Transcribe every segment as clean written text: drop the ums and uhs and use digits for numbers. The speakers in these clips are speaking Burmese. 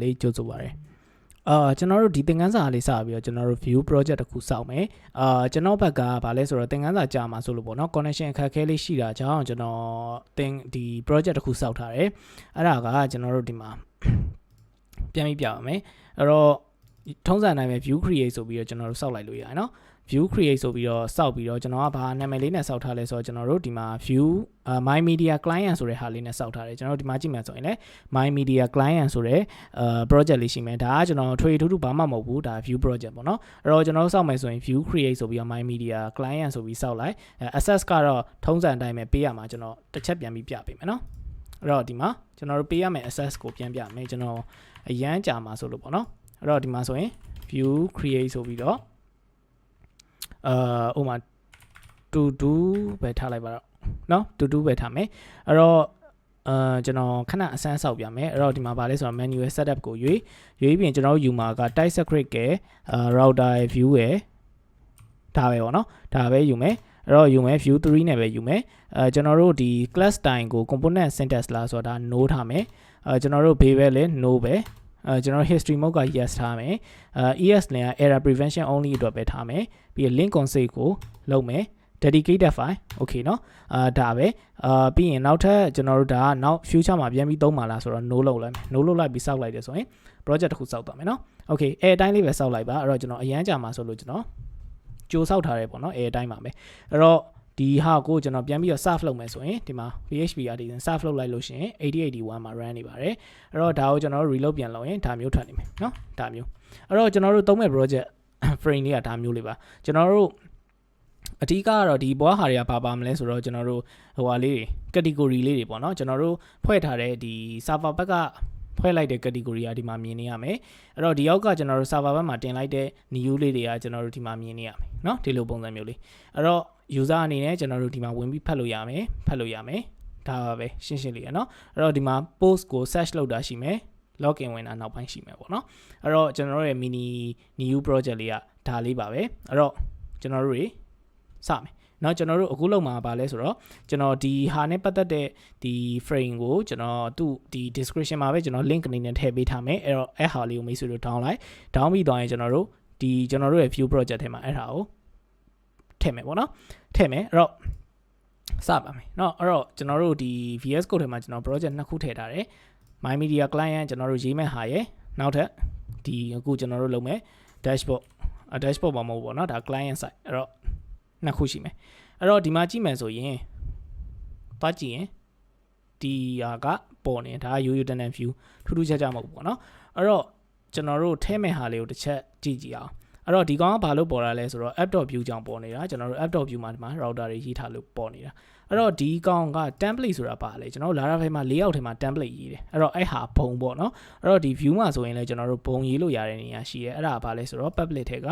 လေးကြိုးဆိုပါရယ်ကျွန်တော်တို့ဒီသင်ခန်းစာလေးစပြီးတော့ကျွန်တော်တို့ view project တစ်ခုစောင့်မယ်ကျွန်တော်ဘက်ကဗာလဲဆိုတော့သင်ခန်းစာကြာမှာဆိုလို့ပေါ့နော် connection အခက်အခဲလေးရှိတာကြောင့်ကျွန်တော်ဒီ project တစ်ခုစောင့်ထားတယ်အဲ့ဒါကကျွန်တော်တို့ဒီမှာပြန်ပြီးပြပါမယ်အဲ့တော့ထုံးစံတိုင်းပဲ view create ဆိုပြီးတော့ကျွန်တော်တို့စောင့်လိုက်လို့ရတယ်နော် view create ဆိုပြီးတော့စောက်ပြီးတော့ကျွန်တော်ကဘာနာမည်လေးနဲ့စောက်ထားလဲဆိုတော့ကျွန်တော်တို့ဒီမှာ view my media client ဆိုတဲ့ဟာလေးနဲ့စောက်ထားတယ်ကျွန်တော်တို့ဒီမှာကြည့်မယ်ဆိုရင်လည်း my media client ဆိုတဲ့project လေးရှိမယ်ဒါကကျွန်တော်ထွေထူးထူးဘာမှမဟုတ်ဘူးဒါ view project ပေါ့နော်အဲ့တော့ကျွန်တော်တို့စောက်မယ်ဆိုရင် view create ဆိုပြီးတော့ my media client ဆိုပြီးစောက်လိုက်access ကတော့ထုံးစံတိုင်းပဲပေးရမှာကျွန်တော်တစ်ချက်ပြန်ပြီးပြပေးမယ်နော်အဲ့တော့ဒီမှာကျွန်တော်တို့ပေးရမယ် access ကိုပြန်ပြမယ်ကျွန်တော်အရန်ကြာမှာဆိုလို့ပေါ့နော်အဲ့တော့ဒီမှာဆိုရင် view create ဆိုပြီးတော့ဥမာ to do ပဲထားလိုက်ပါတော့เนาะ to do ပဲထားမယ်အဲ့တော့ကျွန်တော်ခဏအစမ်းဆောက်ပြမယ်အဲ့တော့ဒီမှာဗာလဲဆိုတော့ manual setup ကိုရွေးပြီးကျွန်တော်တို့ယူမှာက type script က router view ရယ်ဒါပဲပေါ့နော်ဒါပဲယူမယ်အဲ့တော့ယူမယ် view 3နဲ့ပဲယူမယ်ကျွန်တော်တို့ဒီ class time ကို component syntax လားဆိုတော့ဒါ no ထားမယ်ကျွန်တော်တို့ဘေးပဲလဲ no ပဲကျွန်တော် history mode က yes ထားမယ်ES လည်း error prevention only အတွက်ပဲထားမယ်ပြီးရင် link config ကိုလုပ်မယ် dedicated file okay เนาะဒါပဲပြီးရင်နောက်ထပ်ကျွန်တော်တို့ဒါကနောက် future မှာပြန်ပြီးသုံးပါလားဆိုတော့ no လုပ်လိုက်မယ် no လုပ်လိုက်ပြီးစောက်လိုက်တယ်ဆိုရင် project တစ်ခုစောက်သွားမယ်เนาะ okay အတိုင်းလေးပဲစောက်လိုက်ပါအဲ့တော့ကျွန်တော်အရန်ကြာမှာဆိုလို့ကျွန်တော်ကြိုစောက်ထားတယ်ပေါ့เนาะအတိုင်းပါမယ်အဲ့တော့ဒီဟာကိုကျွန်တော်ပြန်ပြီးတော့ serve လုပ်မယ်ဆိုရင်ဒီမှာ PHP artisan serve လုပ်လိုက်လို့ရှိရင်8081မှာ run နေပါတယ်အဲ့တော့ဒါကိုကျွန်တော်တို့ reload ပြန်လုပ်ရင်ဒါမျိုးထွက်နေမယ်เนาะဒါမျိုးအဲ့တော့ကျွန်တော်တို့သုံးမဲ့ project frame လေးကဒါမျိုးလေးပါကျွန်တော်တို့အဓိကကတော့ဒီဘွားဟာတွေကပါမလဲဆိုတော့ကျွန်တော်တို့ဟိုဟာလေးတွေ category လေးတွေပေါ့เนาะကျွန်တော်တို့ဖွဲ့ထားတဲ့ဒီ server ဘက်ကဖွဲ့လိုက်တဲ့ category ကဒီမှာမြင်နေရမယ်အဲ့တော့ဒီအောက်ကကျွန်တော်တို့ server ဘက်မှာတင်လိုက်တဲ့ new လေးတွေကကျွန်တော်တို့ဒီမှာမြင်နေရမယ်เนาะဒီလိုပုံစံမျိုးလေးအဲ့တော့ user အနေနဲ့ကျွန်တော်တို့ဒီမှာဝင်ပြီးဖတ်လို့ရမယ်ဒါပါပဲရှင်းလေးရเนาะအဲ့တော့ဒီမှာ post ကို search လုပ်တာရှိမယ် login ဝင်တာနောက်ပိုင်းရှိမယ်ပေါ့เนาะအဲ့တော့ကျွန်တော်တို့ရဲ့ mini new project လေးကဒါလေးပါပဲအဲ့တော့ကျွန်တော်တို့တွေစမယ်เนาะကျွန်တော်တို့အခုလောက်မှာပါလဲဆိုတော့ကျွန်တော်ဒီဟာနဲ့ပတ်သက်တဲ့ဒီ frame ကိုကျွန်တော်သူ့ဒီ description မှာပဲကျွန်တော် link အနေနဲ့ထည့်ပေးထားမယ်အဲ့တော့အဲ့ဟာလေးကိုမိတ်ဆွေတို့ down ပြီးသွားရင်ကျွန်တော်တို့ရဲ့ view project ထဲမှာအဲ့ဟာကိုထည့်မယ်ပေါ့နော်ထည့်မယ်အဲ့တော့စပါမယ်เนาะအဲ့တော့ကျွန်တော်တို့ဒီ VS Code ထဲမှာကျွန်တော် project နှစ်ခုထည့်ထားတယ် My Media Client ကျွန်တော်တို့ရေးမဲ့ဟာရယ်နောက်ထပ်ဒီအခုကျွန်တော်တို့လုပ်မယ် dashboard မှာမဟုတ်ဘူးပေါ့နော်ဒါ client side အဲ့တော့နှစ်ခုရှိမယ်အဲ့တော့ဒီမှာကြည့်မယ်ဆိုရင်သွားကြည့်ရင်ဒီဟာကပေါ်နေဒါ tenant view ထူးထူးခြားခြားမဟုတ်ဘူးပေါ့နော်အဲ့တော့ကျွန်တော်တို့ထဲမဲ့ဟာလေးကိုတစ်ချက်ကြည့်အောင်အဲ့တော့ဒီကောင်ကဘာလို့ပေါ်လာလဲဆိုတော့ app.view ကြောင့်ပေါ်နေတာကျွန်တော်တို့ app.view မှာဒီမှာ router တွေရေးထားလို့ပေါ်နေတာအဲ့တော့ဒီကောင်က template ဆိုတာပါလေကျွန်တော်တို့ Laravel မှာ layout ထဲမှာ template ရေးတယ်အဲ့တော့အဲ့ဟာဘုံပေါ့နော်အဲ့တော့ဒီ view မှာဆိုရင်လည်းကျွန်တော်တို့ဘုံရေးလို့ရတဲ့နေရာရှိရဲအဲ့ဒါဘာလဲဆိုတော့ public ထဲက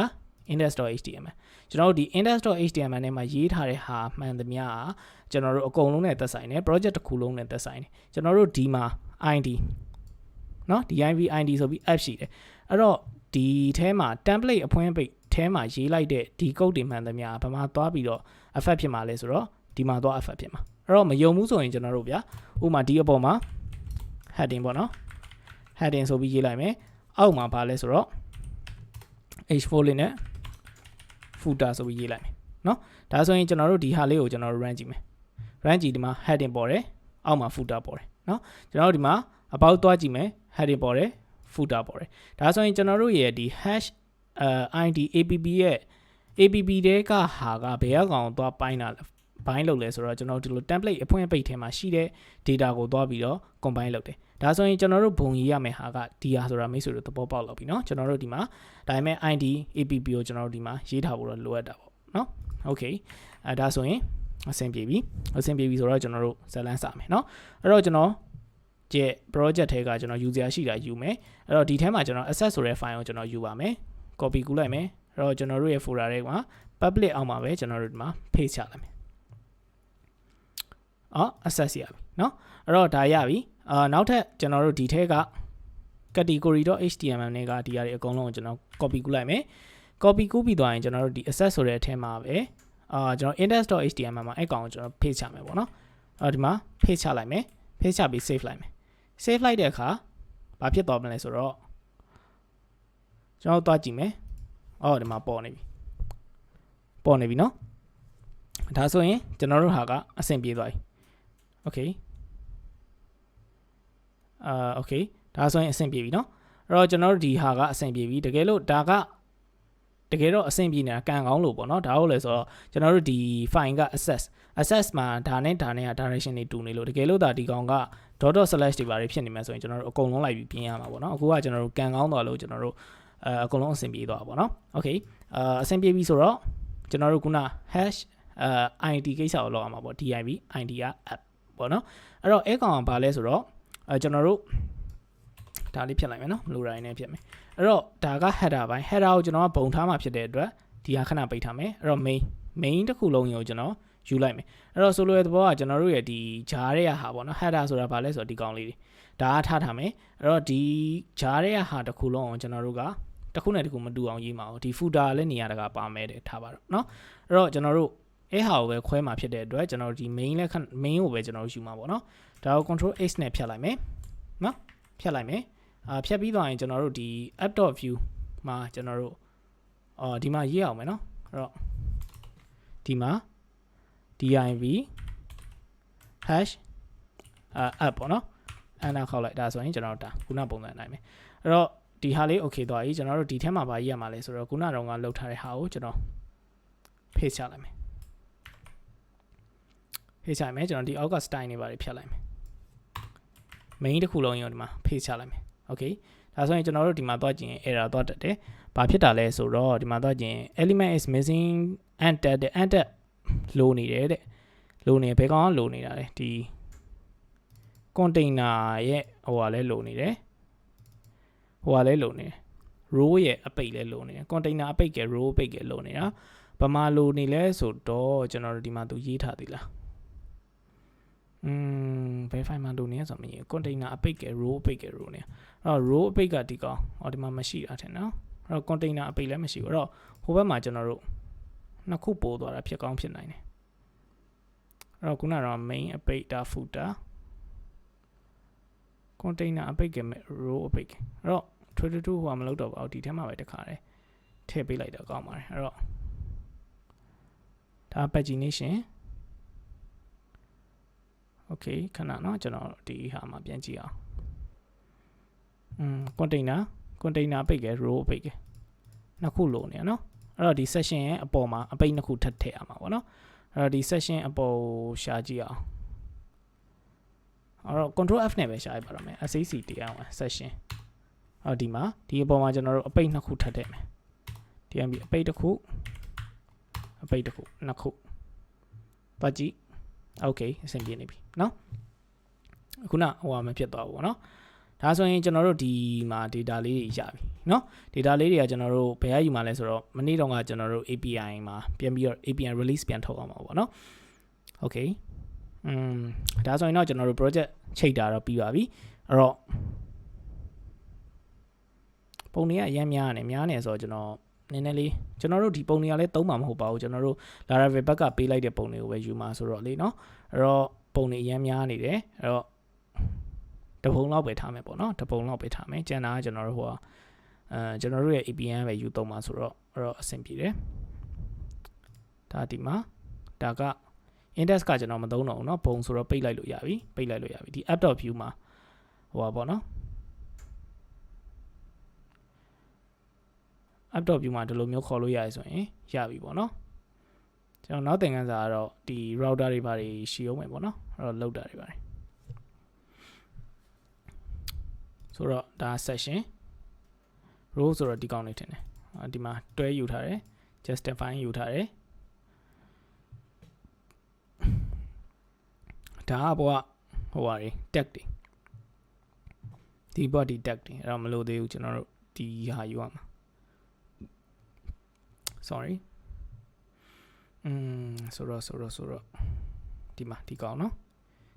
index.html ကျွန်တော်တို့ဒီ index.html နဲ့မှာရေးထားတဲ့ဟာမှန်သမျှကျွန်တော်တို့အကုန်လုံးနဲ့သက်ဆိုင်တယ် project တစ်ခုလုံးနဲ့သက်ဆိုင်တယ်ကျွန်တော်တို့ဒီမှာ id เนาะ div id ဆိုပြီး app ရှိတယ်အဲ့တော့ဒီထဲမှာ template အဖွင့်ပိတ်ထဲမှာရေးလိုက်တဲ့ဒီ code တွေမှန်သမျှဘာမှသွားပြီးတော့ effect ဖြစ်မှာလဲဆိုတော့ဒီမှာသွား effect ဖြစ်မှာအဲ့တော့မယုံဘူးဆိုရင်ကျွန်တော်တို့ဗျာဥပမာဒီအပေါ်မှာ heading ပေါ့နော် heading ဆိုပြီးရေးလိုက်မယ်အောက်မှာဘာလဲဆိုတော့ h4 လေးနဲ့ footer ဆိုပြီးရေးလိုက်မယ်เนาะဒါဆိုရင်ကျွန်တော်တို့ဒီဟာလေးကိုကျွန်တော်တို့ run ကြည့်မယ် run ကြည့်ဒီမှာ heading ပေါ်တယ်အောက်မှာ footer ပေါ်တယ်เนาะကျွန်တော်တို့ဒီမှာ about သွားကြည့်မယ် heading ပေါ်တယ် footer ပေါ်တယ်ဒါဆိုရင်ကျွန်တော်တို့ရဲ့ဒီ hash id app ရဲ့ app တဲကဟာကဘယ်အကောင်သွားပိုင်းတာလဲဘိုင်းလုပ်လဲဆိုတော့ကျွန်တော်ဒီလို template အဖွင့်ပိတ်ထဲမှာရှိတဲ့ data ကိုသွားပြီးတော့ combine လုပ်တယ်ဒါဆိုရင်ကျွန်တော်တို့ဘုံရေးရမယ့်ဟာကဒီဟာဆိုတာမိတ်ဆွေတို့သဘောပေါက်လောက်ပြီเนาะကျွန်တော်တို့ဒီမှာဒါပေမဲ့ id app ကိုကျွန်တော်တို့ဒီမှာရေးထားဖို့တော့လိုအပ်တာပေါ့เนาะ okay ဒါဆိုရင်အဆင်ပြေပြီဆိုတော့ကျွန်တော်တို့ဇာတ်လမ်းစမယ်เนาะအဲ့တော့ကျွန်တော်ကျ project ထဲကကျွန်တော် user ရှိတာယူမယ်အဲ့တော့ဒီထဲမှာကျွန်တော် access ဆိုတဲ့ file ကိုကျွန်တော်ယူပါမယ် copy ကူးလိုက်မယ်အဲ့တော့ကျွန်တော်တို့ရဲ့ folder ထဲမှာ public အောက်မှာပဲကျွန်တော်တို့ဒီမှာ paste ချလိုက်မယ်access ရပြီเนาะအဲ့တော့ဒါရပြီနောက်ထပ်ကျွန်တော်တို့ဒီထဲက category.html နဲ့ကဒီဟာတွေအကုန်လုံးကိုကျွန်တော် copy ကူးလိုက်မယ် copy ကူးပြီးသွားရင်ကျွန်တော်တို့ဒီ access ဆိုတဲ့အထဲမှာပဲကျွန်တော် index.html မှာအဲ့ကောင်ကိုကျွန်တော် paste ချမယ်ပေါ့နော်ဒီမှာ paste ချလိုက်မယ် paste ချပြီး save လိုက်မယ် save လိုက်တဲ့အခါ ဘာဖြစ်သွားမလဲဆိုတော့ကျွန်တော်သွားကြည့်မယ်အော်ဒီမှာပေါ်နေပြီเนาะဒါဆိုရင်ကျွန်တော်တို့ဟာကအဆင်ပြေသွားပြီ okay okay ဒါဆိုရင်အဆင်ပြေပြီเนาะအဲ့တော့ကျွန်တော်တို့ဒီဟာကအဆင်ပြေပြီတကယ်လို့ဒါကတကယ်တော့အဆင်ပြေနေတာကန်ကောင်းလို့ပေါ့เนาะဒါဟုတ်လဲဆိုတော့ကျွန်တော်တို့ဒီ file က access မှာဒါနဲ့က direction တွေတူနေလို့တကယ်လို့ဒါဒီကောင်က dot slash တွေပါဖြစ်နေမှာဆိုရင်ကျွန်တော်တို့အကုန်လုံးလိုက်ပြီးပြင်ရမှာပေါ့เนาะအခုကကျွန်တော်တို့ကန်ကောင်းသွားလို့ကျွန်တော်တို့အကုန်လုံးအဆင်ပြေသွားပါပေါ့เนาะ okay အဆင်ပြေပြီဆိုတော့ကျွန်တော်တို့ခုန hash id ကိစ္စကိုလောက်အောင်ပါပေါ့ div id က app ပေါ့เนาะအဲ့တော့အဲကောင်ကဘာလဲဆိုတော့ကျွန်တော်တို့ဒါလေးဖြစ်လိုက်မယ်เนาะမလိုတိုင်းနဲ့ဖြစ်မယ်အဲ့တော့ဒါက header ပိုင်း header ကိုကျွန်တော်ကပုံထားမှာဖြစ်တဲ့အတွက်ဒီဟာခဏပိတ်ထားမယ်အဲ့တော့ main တစ်ခုလုံးကိုကျွန်တော်ယူလိုက်မယ်အဲ့တော့ဆိုလိုတဲ့သဘောကကျွန်တော်တို့ရဲ့ဒီဂျားရဲ့ဟာပေါ့เนาะ header ဆိုတာဘာလဲဆိုတော့ဒီကောင်လေးတွေဒါကထားမယ်အဲ့တော့ဒီဂျားရဲ့ဟာတစ်ခုလုံးကိုကျွန်တော်တို့ကတစ်ခုနဲ့တစ်ခုမတူအောင်ရေးမှာ哦ဒီ footer လည်းနေရာတကာပါမယ်တဲ့ထားပါတော့เนาะအဲ့တော့ကျွန်တော်တို့အဲဟာကိုပဲခွဲမှာဖြစ်တဲ့အတွက်ကျွန်တော်တို့ဒီ main လည်း main ကိုပဲကျွန်တော်တို့ယူမှာပေါ့เนาะဒါကို control x နဲ့ဖြတ်လိုက်မယ်เนาะဖြတ်လိုက်မယ်ဖြတ်ပြီးသွားရင်ကျွန်တော်တို့ဒီ app.view မှာကျွန်တော်တို့ဒီမှာရေးအောင်မယ်เนาะအဲ့တော့ဒီမှာ div hash app ပေါ့เนาะအဲ့ဒါခေါက်လိုက်ဒါဆိုရင်ကျွန်တော်တို့ဒါခုနပုံစံနိုင်မယ်အဲ့တော့ဒီဟာလေး okay သွားပြီကျွန်တော်တို့ဒီထဲမှာဗာရေးရမှာလဲဆိုတော့ခုနတော့ကလောက်ထားတဲ့ဟာကိုကျွန်တော် paste ချလိုက်မယ် paste ချလိုက်မယ်ကျွန်တော်ဒီအောက်က style တွေဗာဖြတ်လိုက်မယ် main တစ်ခုလုံးရောဒီမှာ paste ချလိုက်မယ် okay ဒါဆိုရင်ကျွန်တော်တို့ဒီမှာသွားကြည့်ရင် error သွားတက်တယ်ဘာဖြစ်တာလဲဆိုတော့ဒီမှာသွားကြည့်ရင် element is missing and that လိုနေတယ်တဲ့လိုနေဘယ်ကောင်ကလိုနေတာလဲဒီ container ရဲ့ဟိုဟာလဲလိုနေတယ်ဟိုဟာလဲလိုနေတယ် row ရဲ့အပိတ်လဲလိုနေတယ် container အပိတ်က row အပိတ်ကလိုနေတာဘာမှလိုနေလဲဆိုတော့ကျွန်တော်တို့ဒီမှာသူရေးထားသေးလားဘယ် file မှာလိုနေရဆိုမရင် container အပိတ်က row အပိတ်က row နေအဲ့တော့ row အပိတ်ကဒီကောင်ဒီမှာမရှိတာထင်နော်အဲ့တော့ container အပိတ်လည်းမရှိဘူးအဲ့တော့ဟိုဘက်မှာကျွန်တော်တို့နှစ်ခုပို့သွားတာဖြစ်ကောင်းဖြစ်နိုင်တယ်အဲ့တော့ခုနကတော့ main အပိတ်ဒါ footer container အပိတ်က row အပိတ်အဲ့တော့22ဟိုမလုပ်တော့ပါဘူးဒီထဲမှာပဲတခါတယ်ထည့်ပေးလိုက်တော့ကောင်းပါတယ်အဲ့တော့ဒါ pagination okay ခဏเนาะကျွန်တော်ဒီဟာမှာပြန်ကြည့်အောင်container အပိတ်က row အပိတ်ကနှစ်ခုလိုနေရเนาะအဲ့တော့ဒီ section ရဲ့အပေါ်မှာအပိတ်နှစ်ခုထပ်ထည့်ရမှာပေါ့เนาะအဲ့တော့ဒီ section အပေါ်ရှာကြည့်အောင်အဲ့တော့ control F နဲ့ပဲရှာရပါတော့မယ် SAC တရားဝင် section အော်ဒီမှာဒီအပေါ်မှာကျွန်တော်တို့အပိတ်နှစ်ခုထပ်ထည့်မယ်ဒီအပိတ်တစ်ခုနှစ်ခုပတ်ကြည့် okay အဆင်ပြေနေပြီเนาะခုနဟိုမှာမဖြစ်သွားဘူးပေါ့เนาะဒါဆိုရင်ကျွန်တော်တို့ဒီမှာ data လေးတွေရပြီเนาะ data လေးတွေကကျွန်တော်တို့ဘယ်ရယူမှာလဲဆိုတော့မနေ့တုန်းကကျွန်တော်တို့ API မှာပြန်ပြီးတော့ API release ပြန်ထုတ်အောင်ပါပေါ့เนาะ okay ဒါဆိုရင်တော့ကျွန်တော်တို့ project ချိတ်တာတော့ပြီးပါပြီအဲ့တော့ပုံတွေကအရင်များနေဆိုတော့ကျွန်တော်နည်းနည်းလေးကျွန်တော်တို့ဒီပုံတွေကလည်းသုံးမှာမဟုတ်ပါဘူးကျွန်တော်တို့ Laravel ဘက်ကပေးလိုက်တဲ့ပုံတွေကိုပဲယူမှာဆိုတော့လေเนาะအဲ့တော့ပုံတွေအရင်များနေတယ်အဲ့တော့တပုံလောက်ပဲထားမယ်ပေါ့เนาะတပုံလောက်ပဲထားမယ်ကျန်တာကကျွန်တော်တို့ဟိုကျွန်တော်တို့ရဲ့ APN ပဲယူသုံးမှာဆိုတော့အဲ့တော့အဆင်ပြေတယ်ဒါဒီမှာဒါက index ကကျွန်တော်မသုံးတော့ဘူးเนาะပုံဆိုတော့ပိတ်လိုက်လို့ရပြီဒီ app.view မှာဟိုပါပေါ့เนาะapp.view မှာဒီလိုမျိုးခေါ်လို့ရတယ်ဆိုရင်ရပြီပေါ့เนาะကျွန်တော်နောက်သင်ခန်းစာကတော့ဒီ router တွေဘာတွေရှိအောင်မယ်ပေါ့เนาะအဲ့တော့လောက်တာတွေပါတယ်ဆိုတော့ဒါ section row ဆိုတော့ဒီကောင်လေးထင်တယ်ဒီမှာတွဲယူထားတယ် justify ယူထားတယ်ဒါကဘောကဟိုပါတွေ tag တွေဒီဘောဒီ tag တွေအဲ့တော့မလို့သေးဘူးကျွန်တော်တို့ဒီဟာယူရမှာsorry ဆိုတော့ဒီမှာဒီကောင်เนาะ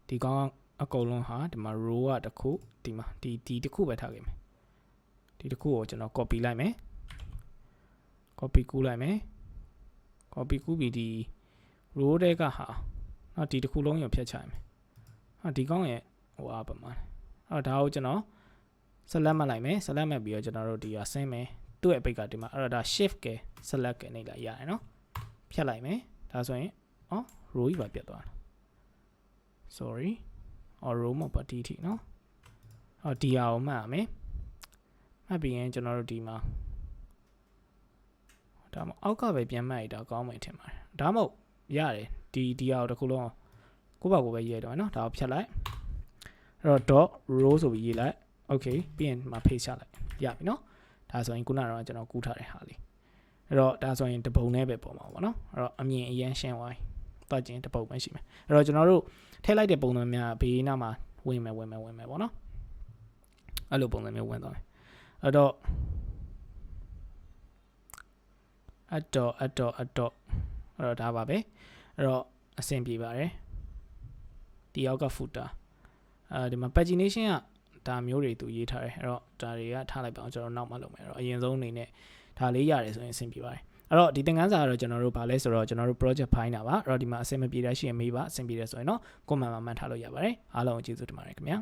ဒီကောင်အကုန်လုံးဟာဒီမှာ row ကတစ်ခုဒီမှာဒီတစ်ခုပဲထားခဲ့မယ်ဒီတစ်ခုကိုကျွန်တော် copy လိုက်မယ် copy ကူးလိုက်မယ် copy ကူးပြီးဒီ row တွေကဟာနော်ဒီတစ်ခုလုံးရဖြတ်ချရမယ်ဟာဒီကောင်ရဲ့ဟိုအားပမာအဲ့တော့ဒါကိုကျွန်တော် select မှတ်လိုက်မယ် select မှတ်ပြီးတော့ကျွန်တော်တို့ဒီကဆင်းမယ်သူ့ရဲ့ page ကဒီမှာအဲ့တော့ဒါ shift က select ကနေလာရတယ်နော်ဖြတ်လိုက်မယ်ဒါဆိုရင်row ကြီးပါပြတ်သွားတာ sorry row မပါတီးထီနော်ဒီအောင်မှတ်ရမယ်မှတ်ပြီးရင်ကျွန်တော်တို့ဒီမှာဒါမှအောက်ကပဲပြန်မှတ်ရတာကောင်းမယ်ထင်ပါတယ်ဒါမှမဟုတ်ရတယ်ဒီအောင်တစ်ခုလုံးကိုယ့်ဘာကိုပဲရေးတော့နော်ဒါကိုဖြတ်လိုက်အဲ့တော့ .row ဆိုပြီးရေးလိုက် okay ပြီးရင်မှာ paste ချလိုက်ရပြီနော်ဒါဆိုရင်ခုနကတော့ကျွန်တော်ကူးထားတဲ့ဟာလေးအဲ့တော့ဒါဆိုရင်တပုံနဲ့ပဲပေါ်မှာပေါ့နော်အဲ့တော့အမြင်အရင်ရှင်းသွားတွားကျင်တပုံပဲရှိမယ်အဲ့တော့ကျွန်တော်တို့ထည့်လိုက်တဲ့ပုံစံများဘေးနားမှာဝင်မယ်ပေါ့နော်အဲ့လိုပုံစံမျိုးဝင်သွားမယ်အဲ့တော့အဲ့တော့ဒါပါပဲအဲ့တော့အဆင်ပြေပါတယ်ဒီအောက်က footer ဒီမှာ pagination ကဒါမျိုးတွေသူရေးထားတယ်အဲ့တော့ဒါတွေကထားလိုက်ပါအောင်ကျွန်တော်နောက်မှလုပ်မယ်အဲ့တော့အရင်ဆုံးအနေနဲ့ဒါလေးရတယ်ဆိုရင်အဆင်ပြေပါတယ်အဲ့တော့ဒီသင်ခန်းစာကတော့ကျွန်တော်တို့ဗာလဲဆိုတော့ကျွန်တော်တို့ project ဖိုင်းတာပါအဲ့တော့ဒီမှာအဆင်မပြေတဲ့ရှိရင်မေးပါအဆင်ပြေတယ်ဆိုရင်တော့ comment မှာမှတ်ထားလို့ရပါတယ်အားလုံးကျေးဇူးတင်ပါတယ်ခင်ဗျာ